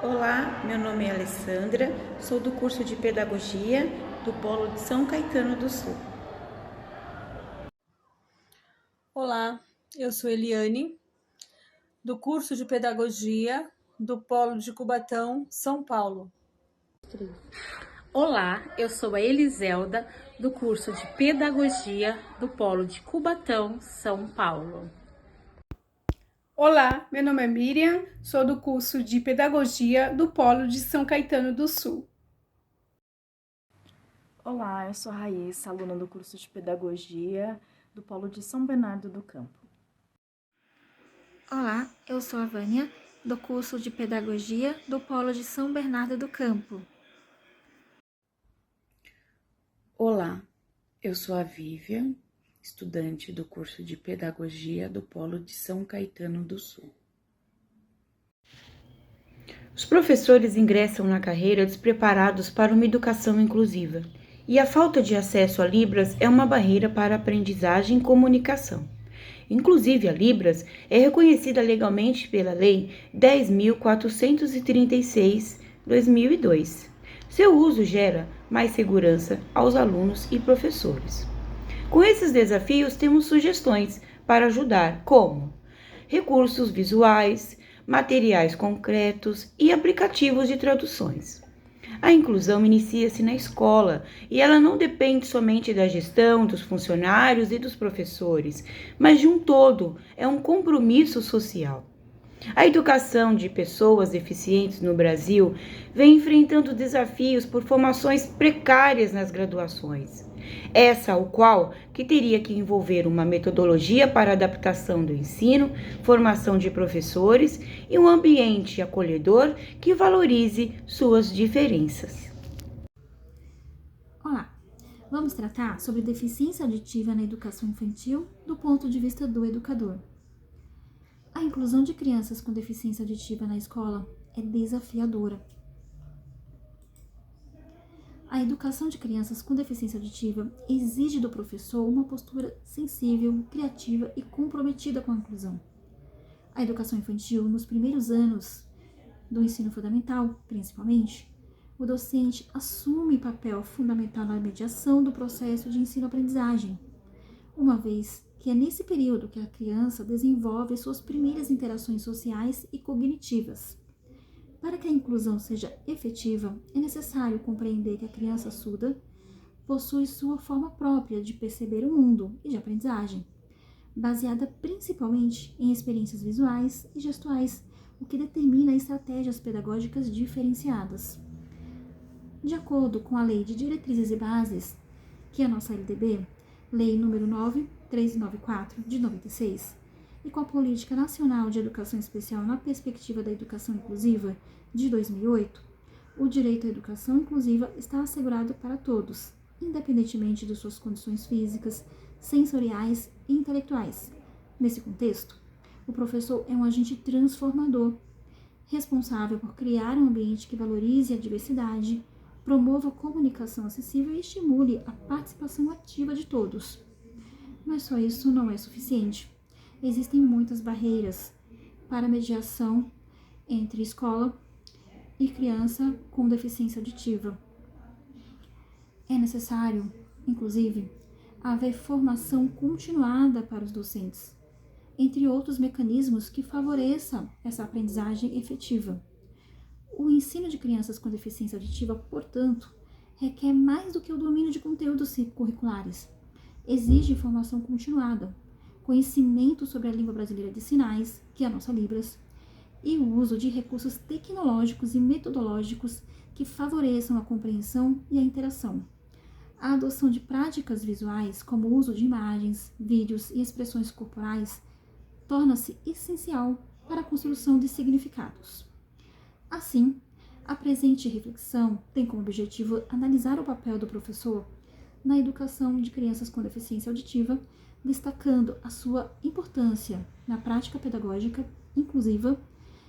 Olá, meu nome é Alessandra, sou do curso de Pedagogia do Polo de São Caetano do Sul. Olá, eu sou Eliane, do curso de Pedagogia do Polo de Cubatão, São Paulo. Olá, eu sou a Eliselda, do curso de Pedagogia do Polo de Cubatão, São Paulo. Olá, meu nome é Miriam, sou do curso de Pedagogia do Polo de São Caetano do Sul. Olá, eu sou a Raíssa, aluna do curso de Pedagogia do Polo de São Bernardo do Campo. Olá, eu sou a Vânia, do curso de Pedagogia do Polo de São Bernardo do Campo. Olá, eu sou a Vivian, estudante do curso de Pedagogia do Polo de São Caetano do Sul. Os professores ingressam na carreira despreparados para uma educação inclusiva, e a falta de acesso a Libras é uma barreira para a aprendizagem e comunicação. Inclusive, a Libras é reconhecida legalmente pela Lei 10.436/2002. Seu uso gera mais segurança aos alunos e professores. Com esses desafios, temos sugestões para ajudar, como recursos visuais, materiais concretos e aplicativos de traduções. A inclusão inicia-se na escola e ela não depende somente da gestão, dos funcionários e dos professores, mas de um todo, é um compromisso social. A educação de pessoas deficientes no Brasil vem enfrentando desafios por formações precárias nas graduações. Essa o qual que teria que envolver uma metodologia para adaptação do ensino, formação de professores e um ambiente acolhedor que valorize suas diferenças. Olá, vamos tratar sobre deficiência auditiva na educação infantil do ponto de vista do educador. A inclusão de crianças com deficiência auditiva na escola é desafiadora. A educação de crianças com deficiência auditiva exige do professor uma postura sensível, criativa e comprometida com a inclusão. A educação infantil, nos primeiros anos do ensino fundamental, principalmente, o docente assume papel fundamental na mediação do processo de ensino-aprendizagem, uma vez que é nesse período que a criança desenvolve suas primeiras interações sociais e cognitivas. Para que a inclusão seja efetiva, é necessário compreender que a criança surda possui sua forma própria de perceber o mundo e de aprendizagem, baseada principalmente em experiências visuais e gestuais, o que determina estratégias pedagógicas diferenciadas. De acordo com a Lei de Diretrizes e Bases, que é a nossa LDB, Lei nº 9394, de 96, e com a Política Nacional de Educação Especial na Perspectiva da Educação Inclusiva, de 2008, o direito à educação inclusiva está assegurado para todos, independentemente de suas condições físicas, sensoriais e intelectuais. Nesse contexto, o professor é um agente transformador, responsável por criar um ambiente que valorize a diversidade, promova a comunicação acessível e estimule a participação ativa de todos. Mas só isso não é suficiente. Existem muitas barreiras para a mediação entre escola e criança com deficiência auditiva. É necessário, inclusive, haver formação continuada para os docentes, entre outros mecanismos que favoreçam essa aprendizagem efetiva. O ensino de crianças com deficiência auditiva, portanto, requer mais do que o domínio de conteúdos curriculares. Exige formação continuada, conhecimento sobre a língua brasileira de sinais, que é a nossa Libras, e o uso de recursos tecnológicos e metodológicos que favoreçam a compreensão e a interação. A adoção de práticas visuais, como o uso de imagens, vídeos e expressões corporais, torna-se essencial para a construção de significados. Assim, a presente reflexão tem como objetivo analisar o papel do professor na educação de crianças com deficiência auditiva, destacando a sua importância na prática pedagógica inclusiva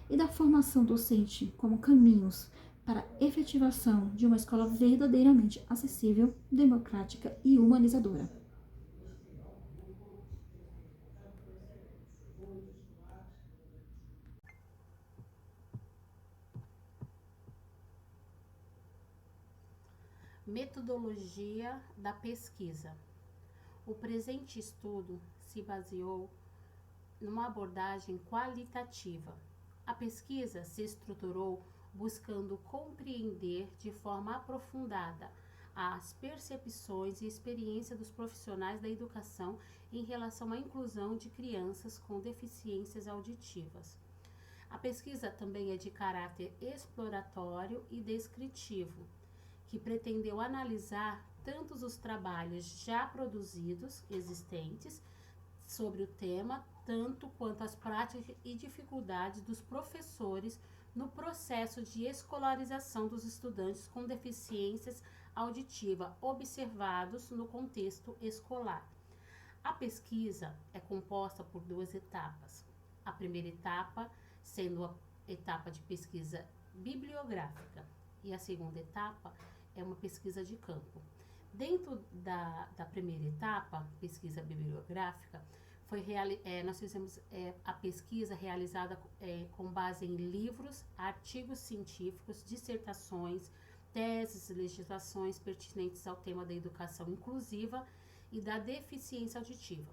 e da formação docente como caminhos para a efetivação de uma escola verdadeiramente acessível, democrática e humanizadora. Metodologia da pesquisa. O presente estudo se baseou numa abordagem qualitativa. A pesquisa se estruturou buscando compreender de forma aprofundada as percepções e experiência dos profissionais da educação em relação à inclusão de crianças com deficiências auditivas. A pesquisa também é de caráter exploratório e descritivo, que pretendeu analisar tanto os trabalhos já produzidos, existentes, sobre o tema, tanto quanto as práticas e dificuldades dos professores no processo de escolarização dos estudantes com deficiências auditiva observados no contexto escolar. A pesquisa é composta por 2 etapas. A primeira etapa sendo a etapa de pesquisa bibliográfica e a segunda etapa é uma pesquisa de campo. Dentro da primeira etapa, pesquisa bibliográfica, nós fizemos a pesquisa realizada com base em livros, artigos científicos, dissertações, teses e legislações pertinentes ao tema da educação inclusiva e da deficiência auditiva.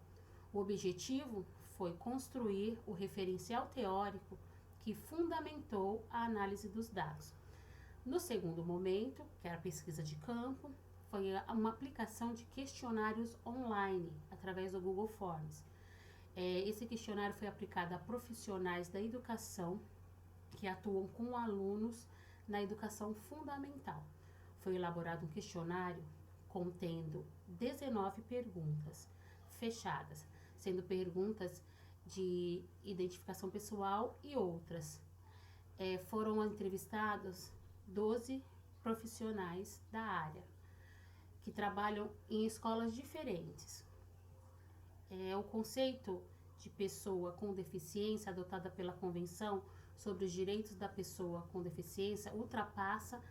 O objetivo foi construir o referencial teórico que fundamentou a análise dos dados. No segundo momento, que era a pesquisa de campo, foi uma aplicação de questionários online, através do Google Forms. Esse questionário foi aplicado a profissionais da educação que atuam com alunos na educação fundamental. Foi elaborado um questionário contendo 19 perguntas fechadas, sendo perguntas de identificação pessoal e outras. Foram entrevistados 12 profissionais da área, que trabalham em escolas diferentes. O conceito de pessoa com deficiência, adotada pela Convenção sobre os Direitos da Pessoa com Deficiência, ultrapassa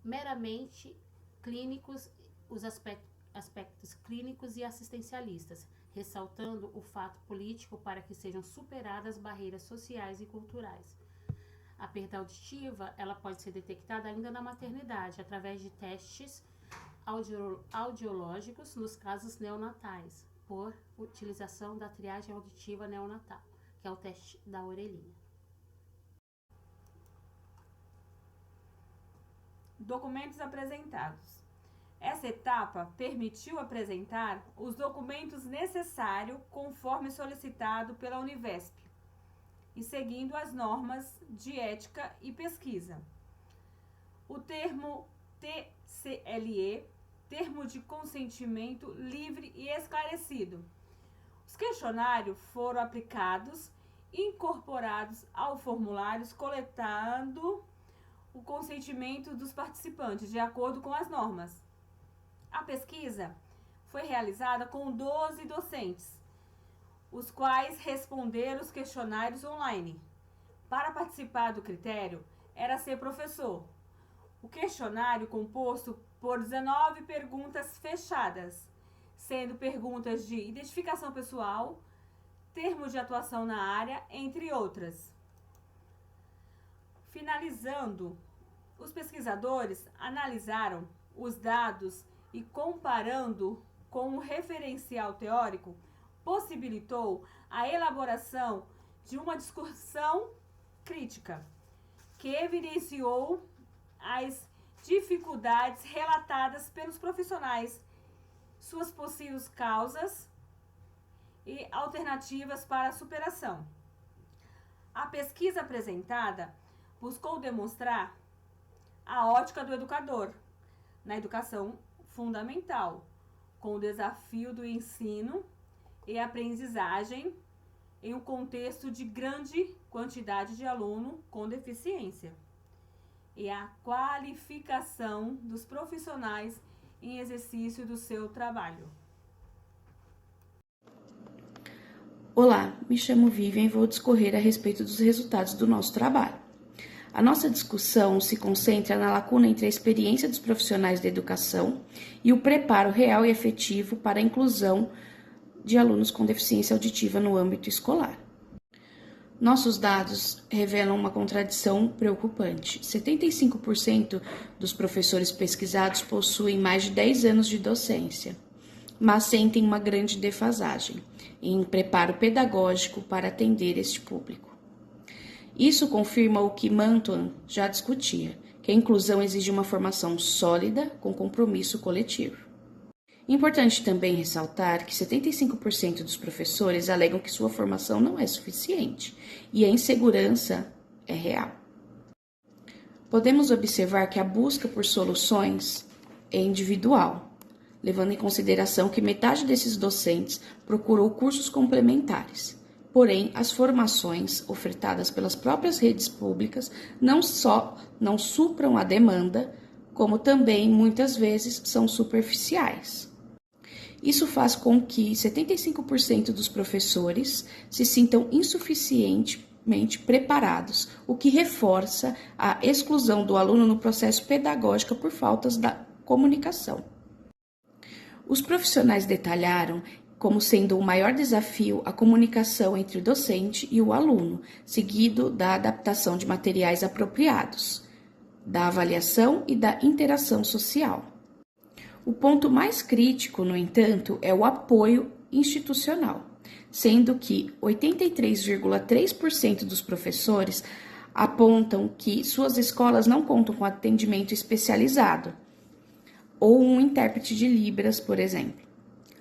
meramente clínicos, os aspectos clínicos e assistencialistas, ressaltando o fato político para que sejam superadas barreiras sociais e culturais. A perda auditiva, ela pode ser detectada ainda na maternidade, através de testes audiológicos nos casos neonatais, por utilização da triagem auditiva neonatal, que é o teste da orelhinha. Documentos apresentados. Essa etapa permitiu apresentar os documentos necessários conforme solicitado pela Univesp e seguindo as normas de ética e pesquisa. O termo TCLE, Termo de Consentimento Livre e Esclarecido. Os questionários foram aplicados e incorporados ao formulário, coletando o consentimento dos participantes, de acordo com as normas. A pesquisa foi realizada com 12 docentes, os quais responderam os questionários online. Para participar do critério, era ser professor. O questionário composto por 19 perguntas fechadas, sendo perguntas de identificação pessoal, termos de atuação na área, entre outras. Finalizando, os pesquisadores analisaram os dados e, comparando com um referencial teórico, possibilitou a elaboração de uma discussão crítica, que evidenciou as dificuldades relatadas pelos profissionais, suas possíveis causas e alternativas para a superação. A pesquisa apresentada buscou demonstrar a ótica do educador na educação fundamental, com o desafio do ensino e aprendizagem em um contexto de grande quantidade de aluno com deficiência, e a qualificação dos profissionais em exercício do seu trabalho. Olá, me chamo Vivian e vou discorrer a respeito dos resultados do nosso trabalho. A nossa discussão se concentra na lacuna entre a experiência dos profissionais da educação e o preparo real e efetivo para a inclusão de alunos com deficiência auditiva no âmbito escolar. Nossos dados revelam uma contradição preocupante. 75% dos professores pesquisados possuem mais de 10 anos de docência, mas sentem uma grande defasagem em preparo pedagógico para atender este público. Isso confirma o que Mantuan já discutia, que a inclusão exige uma formação sólida com compromisso coletivo. Importante também ressaltar que 75% dos professores alegam que sua formação não é suficiente e a insegurança é real. Podemos observar que a busca por soluções é individual, levando em consideração que metade desses docentes procurou cursos complementares. Porém, as formações ofertadas pelas próprias redes públicas não só não supram a demanda, como também, muitas vezes, são superficiais. Isso faz com que 75% dos professores se sintam insuficientemente preparados, o que reforça a exclusão do aluno no processo pedagógico por faltas da comunicação. Os profissionais detalharam como sendo o maior desafio a comunicação entre o docente e o aluno, seguido da adaptação de materiais apropriados, da avaliação e da interação social. O ponto mais crítico, no entanto, é o apoio institucional, sendo que 83,3% dos professores apontam que suas escolas não contam com atendimento especializado, ou um intérprete de Libras, por exemplo.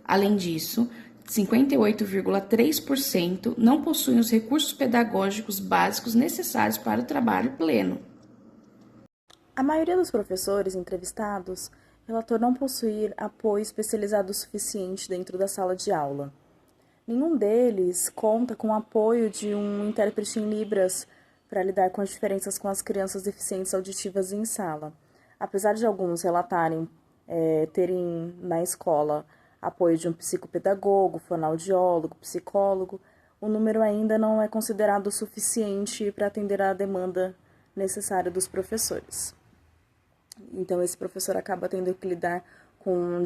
Além disso, 58,3% não possuem os recursos pedagógicos básicos necessários para o trabalho pleno. A maioria dos professores entrevistados relatou não possuir apoio especializado suficiente dentro da sala de aula. Nenhum deles conta com o apoio de um intérprete em Libras para lidar com as diferenças com as crianças deficientes auditivas em sala. Apesar de alguns relatarem terem na escola apoio de um psicopedagogo, fonoaudiólogo, psicólogo, o número ainda não é considerado suficiente para atender à demanda necessária dos professores. Então, esse professor acaba tendo que lidar com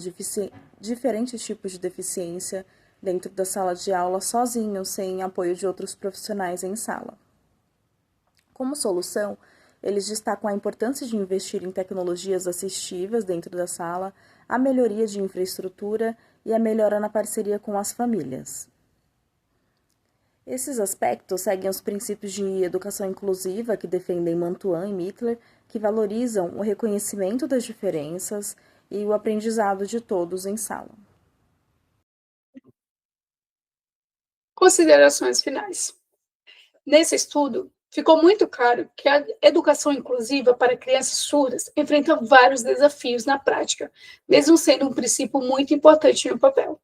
diferentes tipos de deficiência dentro da sala de aula sozinho, sem apoio de outros profissionais em sala. Como solução, eles destacam a importância de investir em tecnologias assistivas dentro da sala, a melhoria de infraestrutura e a melhora na parceria com as famílias. Esses aspectos seguem os princípios de educação inclusiva que defendem Mantuan e Mittler, que valorizam o reconhecimento das diferenças e o aprendizado de todos em sala. Considerações finais. Nesse estudo, ficou muito claro que a educação inclusiva para crianças surdas enfrenta vários desafios na prática, mesmo sendo um princípio muito importante no papel.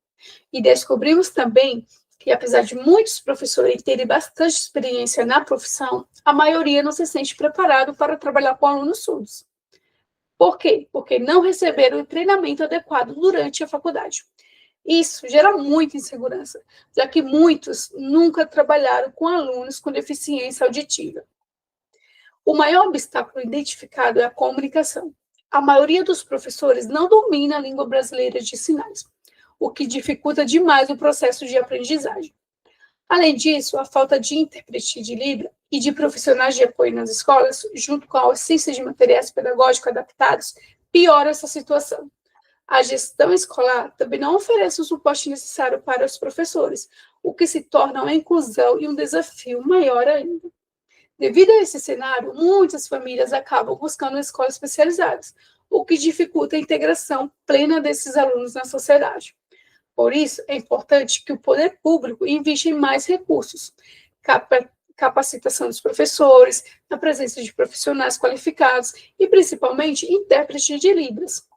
E descobrimos também que, apesar de muitos professores terem bastante experiência na profissão, a maioria não se sente preparado para trabalhar com alunos surdos. Por quê? Porque não receberam o treinamento adequado durante a faculdade. Isso gera muita insegurança, já que muitos nunca trabalharam com alunos com deficiência auditiva. O maior obstáculo identificado é a comunicação. A maioria dos professores não domina a língua brasileira de sinais, o que dificulta demais o processo de aprendizagem. Além disso, a falta de intérprete de Libra e de profissionais de apoio nas escolas, junto com a ausência de materiais pedagógicos adaptados, piora essa situação. A gestão escolar também não oferece o suporte necessário para os professores, o que se torna uma inclusão e um desafio maior ainda. Devido a esse cenário, muitas famílias acabam buscando escolas especializadas, o que dificulta a integração plena desses alunos na sociedade. Por isso, é importante que o poder público invista em mais recursos, capacitação dos professores, na presença de profissionais qualificados e, principalmente, intérpretes de Libras.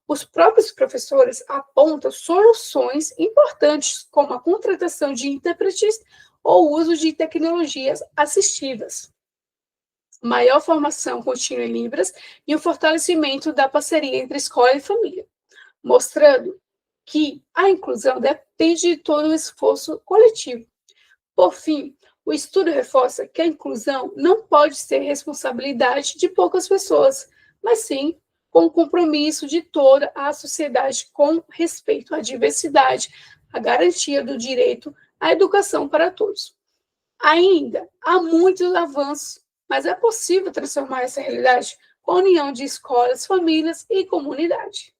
Os próprios professores apontam soluções importantes, como a contratação de intérpretes ou o uso de tecnologias assistivas, maior formação contínua em Libras e o fortalecimento da parceria entre escola e família, mostrando que a inclusão depende de todo o esforço coletivo. Por fim, o estudo reforça que a inclusão não pode ser responsabilidade de poucas pessoas, mas sim com o compromisso de toda a sociedade com respeito à diversidade, à garantia do direito à educação para todos. Ainda há muitos avanços, mas é possível transformar essa realidade com a união de escolas, famílias e comunidade.